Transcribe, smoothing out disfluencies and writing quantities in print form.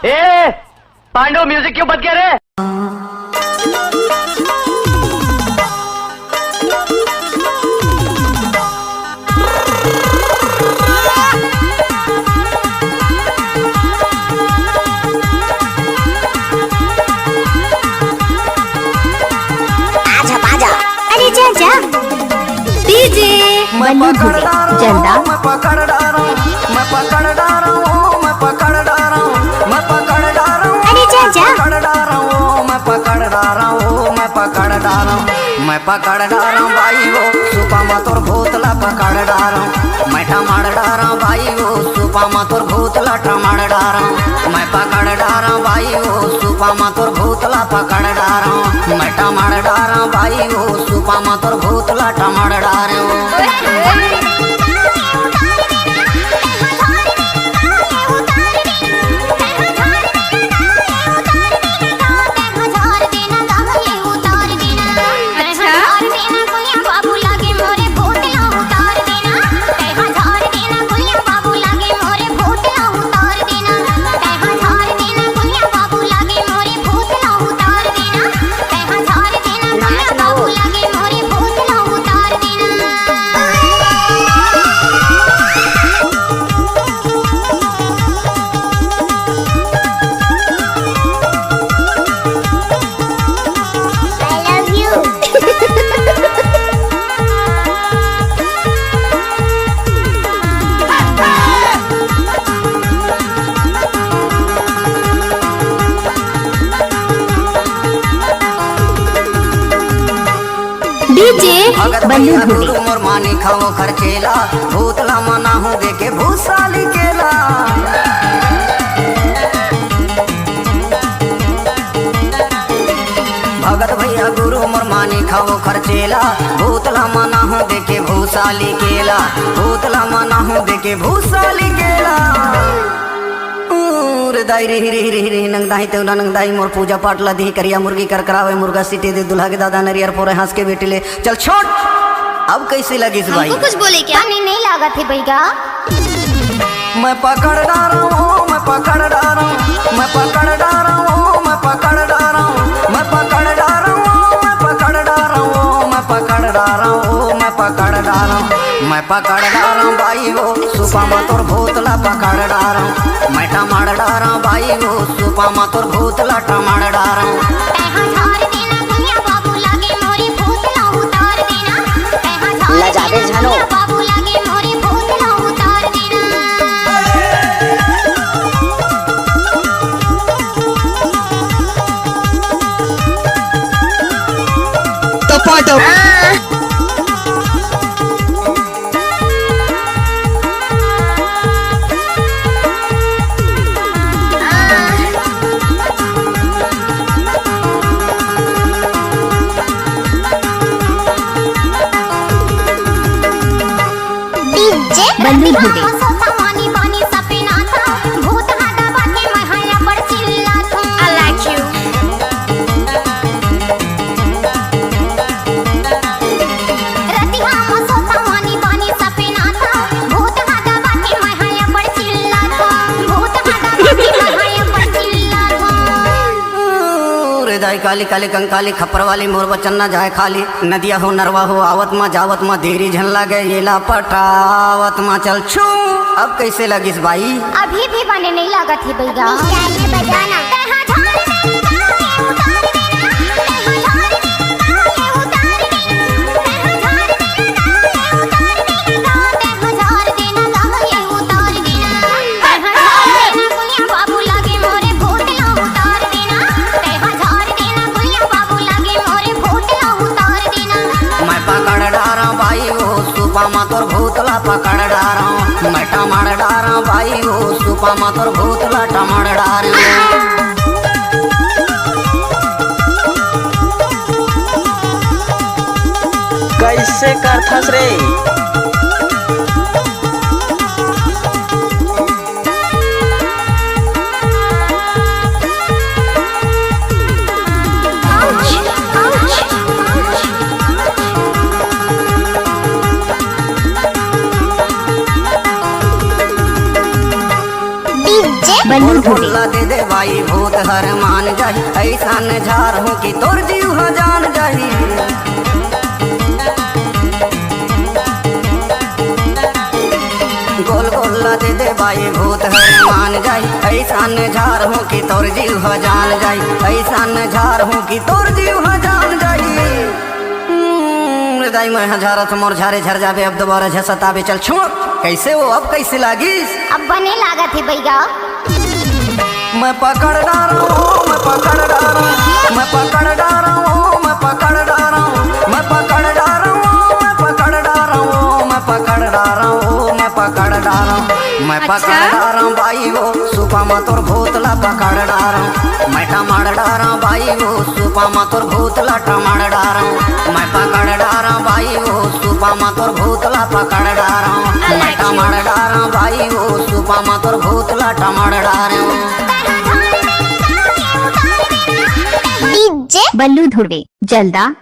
ए Pandava music क्यों बंद किया रे? अरे जा जा डीजे चंदा मैं पकड़ डारा मैं पकड़ डारा मैं पकड़ डारा मैं पकड़ डारा अरे जा जा पकड़ डारा मैं पकड़ डारा मैं पकड़ डारा मैं पकड़ डारा भाई वो सुपा मातोर भूतला पकड़ डारा मैं टमाड़ डारा भाई वो सुपा मातोर भूतला टमाड़ डारा मैं पकड़ डारा भाई वो सुपा मातोर भूतला पकड़ डारा मैं टमाड़ डारा भाई वो सुपा मातोर भूतला टमाड़ डारा बल्लू ढूंढे मोर मानी खाओ खर्चेला भूतला मना हूँ देखे भूसाली केला भगत भैया गुरु मोर मानी खाओ खर्चेला भूतला मना हूँ देखे भूसाली केला भूतला मना हूँ देखे भूसाली केला दाई रे रे रे रे नंगदाई तेवना नंगदाई मोर पूजा पाठ ला दी करिया मुर्गी कर करावे मुर्गा सीटे दे दुल्हा के दादा नरियर पोरे हंस के बेटी ले चल छोड़ अब कैसे लगी इस भाई कुछ बोले क्या? नहीं लगा थे भैया मैं पकड़ डारा हूँ मैं पकड़ डारा हूँ मैं पकड़ डारा हूँ मैं पकड़ डारा हूँ मैं पकड़ डारा हूँ मैं पकड़ डारा हूँ मैं पकड़ डारा हूँ मैं पकड़ डारा हूँ मैं पकड़ डारा हूँ भाई वो सुपा मातोर भूतला पकड़ डारा हूँ मैं टमाड़ डारा हूँ भाई वो सुपा मातोर भूतला टमाड़ डारा हूँ लजाबे जानो टपाटप बल्लू ढूंढे दाई काली काली कंकाली खप्पर वाली मोर बचन न जाए खाली नदिया हो नरवा हो आवत मा जावत मा देरी झन लागे ये ला पटावत मा चल छू अब कैसे लगिस भाई अभी भी बने नहीं लगा थी भैया सुपा मातोर भूतला पकड़ डारा मैं टमाड़ डारा भाई वो सुपा मातोर भूतला टमाड़ डारा कैसे करथस रे बल्लू धुड़े बोला दे दे भाई भूत हर मान जाही ऐसा झार हो कि तोर जीव ह जान जाही गोल गोला दे दे भाई भूत हर मान जाई ऐसा झार हो कि तोर जीव ह जान जाई ऐसा झार हो कि तोर जीव ह जान जाई दाई मैं हजारत मोर झारे झर जाबे अब दोबारा झसताबे चल छोड़ कैसे वो अब कैसे लागिस अब बने लागत है भैया मैं पकड़ डारा हूँ मैं पकड़ डारा हूँ मैं पकड़ डारा हूँ मैं पकड़ डारा हूँ मैं पकड़ डारा हूँ मैं पकड़ डारा हूँ मैं पकड़ डारा हूँ मैं पकड़ डारा हूँ मैं पकड़ डारा हूँ भाई वो सुपा मा तोर भूतला पकड़ डारा हूँ मैं टमाड़ डारा हूँ भाई वो सुपा मा तोर भूतला टमाड़ डारा हूँ मैं पकड़ डारा हूँ भाई वो सुपा मा तोर भूतला पकड़ डारा हूँ मैं टमाड़ डारा हूँ भाई वो सुपा मा तोर भूतला टमाड़ डारा हूँ बल्लू धुड़े जल्दा